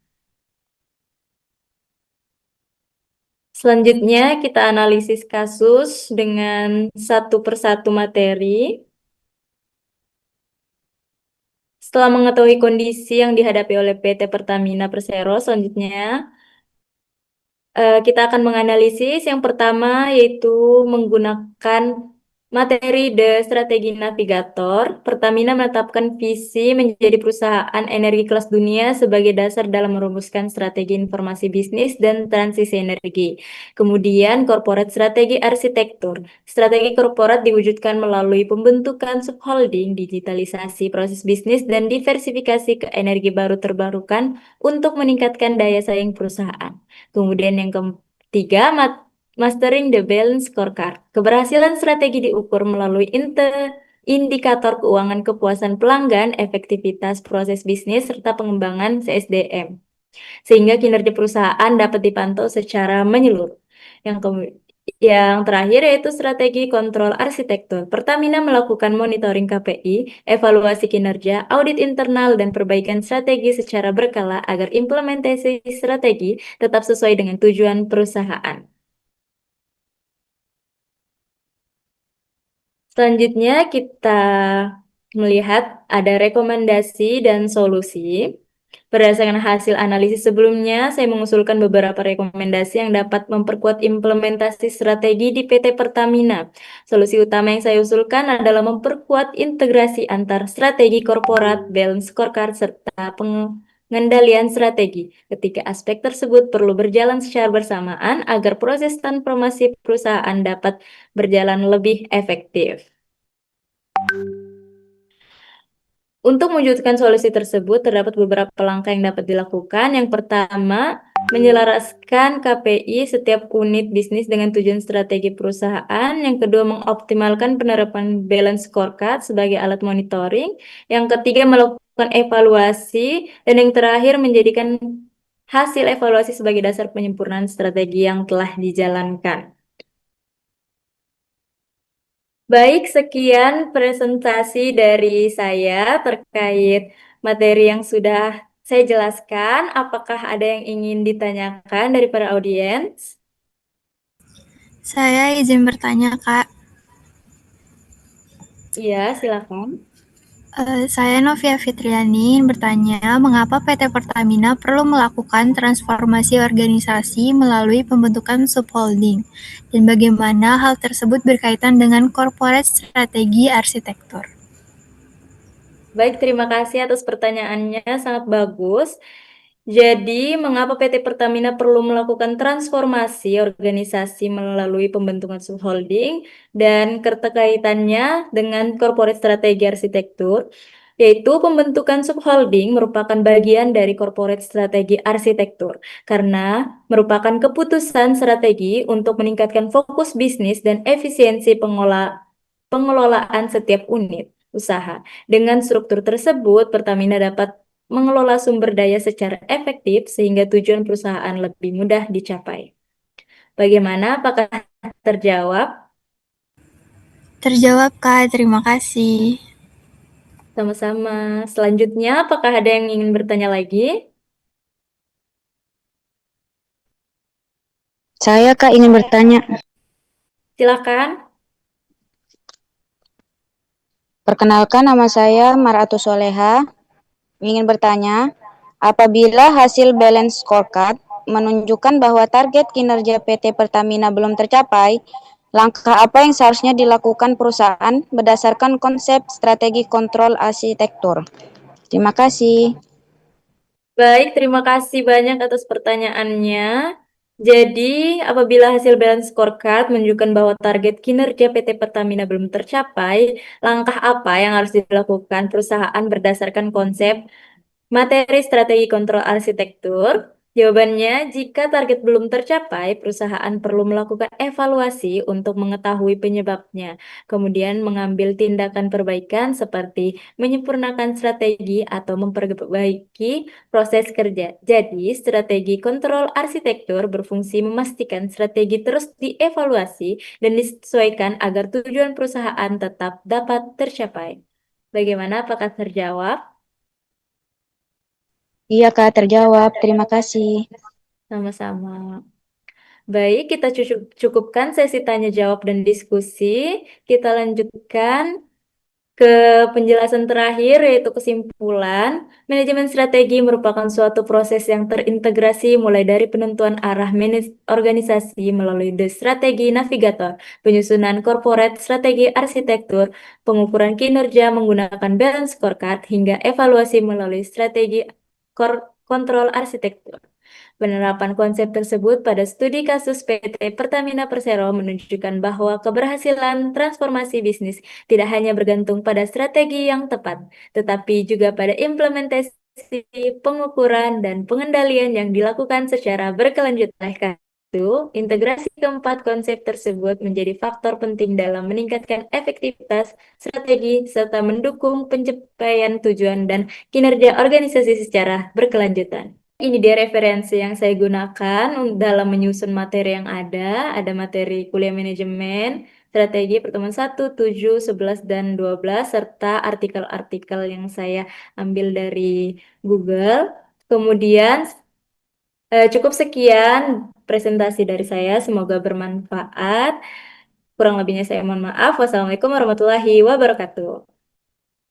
Selanjutnya kita analisis kasus dengan satu persatu materi. Setelah mengetahui kondisi yang dihadapi oleh PT Pertamina Persero, selanjutnya kita akan menganalisis yang pertama yaitu menggunakan materi The Strategi Navigator. Pertamina menetapkan visi menjadi perusahaan energi kelas dunia sebagai dasar dalam merumuskan strategi informasi bisnis dan transisi energi. Kemudian corporate strategi arsitektur. Strategi korporat diwujudkan melalui pembentukan subholding, digitalisasi proses bisnis, dan diversifikasi ke energi baru terbarukan untuk meningkatkan daya saing perusahaan. Kemudian yang ketiga, mastering the balance scorecard. Keberhasilan strategi diukur melalui indikator keuangan kepuasan pelanggan, efektivitas proses bisnis, serta pengembangan CSDM. Sehingga kinerja perusahaan dapat dipantau secara menyeluruh. Yang terakhir yaitu strategi kontrol arsitektur. Pertamina melakukan monitoring KPI, evaluasi kinerja, audit internal, dan perbaikan strategi secara berkala agar implementasi strategi tetap sesuai dengan tujuan perusahaan. Selanjutnya kita melihat ada rekomendasi dan solusi. Berdasarkan hasil analisis sebelumnya, saya mengusulkan beberapa rekomendasi yang dapat memperkuat implementasi strategi di PT Pertamina. Solusi utama yang saya usulkan adalah memperkuat integrasi antar strategi korporat, balance scorecard, serta pengendalian strategi. Ketiga aspek tersebut perlu berjalan secara bersamaan agar proses transformasi perusahaan dapat berjalan lebih efektif. Untuk mewujudkan solusi tersebut, terdapat beberapa langkah yang dapat dilakukan. Yang pertama, menyelaraskan KPI setiap unit bisnis dengan tujuan strategi perusahaan. Yang kedua, mengoptimalkan penerapan balance scorecard sebagai alat monitoring. Yang ketiga, melakukan evaluasi. Dan yang terakhir, menjadikan hasil evaluasi sebagai dasar penyempurnaan strategi yang telah dijalankan. Baik, sekian presentasi dari saya terkait materi yang sudah saya jelaskan. Apakah ada yang ingin ditanyakan dari para audiens? Saya izin bertanya, Kak. Iya, silakan. Saya Novia Fitriani ingin bertanya, mengapa PT Pertamina perlu melakukan transformasi organisasi melalui pembentukan subholding, dan bagaimana hal tersebut berkaitan dengan corporate strategi arsitektur? Baik, terima kasih atas pertanyaannya, sangat bagus. Jadi, mengapa PT Pertamina perlu melakukan transformasi organisasi melalui pembentukan subholding dan keterkaitannya dengan corporate strategi arsitektur, yaitu pembentukan subholding merupakan bagian dari corporate strategi arsitektur karena merupakan keputusan strategi untuk meningkatkan fokus bisnis dan efisiensi pengelolaan setiap unit. usaha. Dengan struktur tersebut, Pertamina dapat mengelola sumber daya secara efektif sehingga tujuan perusahaan lebih mudah dicapai. Bagaimana? Apakah terjawab? Terjawab, Kak. Terima kasih. Sama-sama. Selanjutnya, apakah ada yang ingin bertanya lagi? Saya, Kak, ingin bertanya. Silakan. Perkenalkan, nama saya Maratu Soleha. Ingin bertanya, apabila hasil balance scorecard menunjukkan bahwa target kinerja PT Pertamina belum tercapai, langkah apa yang seharusnya dilakukan perusahaan berdasarkan konsep strategi kontrol arsitektur? Terima kasih. Baik, terima kasih banyak atas pertanyaannya. Jadi, apabila hasil balance scorecard menunjukkan bahwa target kinerja PT Pertamina belum tercapai, langkah apa yang harus dilakukan perusahaan berdasarkan konsep materi strategi kontrol arsitektur? Jawabannya, jika target belum tercapai, perusahaan perlu melakukan evaluasi untuk mengetahui penyebabnya, kemudian mengambil tindakan perbaikan seperti menyempurnakan strategi atau memperbaiki proses kerja. Jadi, strategi kontrol arsitektur berfungsi memastikan strategi terus dievaluasi dan disesuaikan agar tujuan perusahaan tetap dapat tercapai. Bagaimana? Apakah terjawab? Iya, Kak, terjawab. Terima kasih. Sama-sama. Baik, kita cukupkan sesi tanya jawab dan diskusi. Kita lanjutkan ke penjelasan terakhir, yaitu kesimpulan. Manajemen strategi merupakan suatu proses yang terintegrasi mulai dari penentuan arah organisasi melalui The Strategi Navigator, penyusunan corporate strategi arsitektur, pengukuran kinerja menggunakan balance scorecard, hingga evaluasi melalui strategi kontrol arsitektur. Penerapan konsep tersebut pada studi kasus PT Pertamina Persero menunjukkan bahwa keberhasilan transformasi bisnis tidak hanya bergantung pada strategi yang tepat, tetapi juga pada implementasi, pengukuran, dan pengendalian yang dilakukan secara berkelanjutan. Oleh karena itu, integrasi keempat konsep tersebut menjadi faktor penting dalam meningkatkan efektivitas strategi serta mendukung pencapaian tujuan dan kinerja organisasi secara berkelanjutan. Ini dia referensi yang saya gunakan dalam menyusun materi yang ada. Ada materi kuliah manajemen, strategi pertemuan 1, 7, 11, dan 12, serta artikel-artikel yang saya ambil dari Google. Kemudian cukup sekian presentasi dari saya, semoga bermanfaat. Kurang lebihnya saya mohon maaf. Wassalamualaikum warahmatullahi wabarakatuh.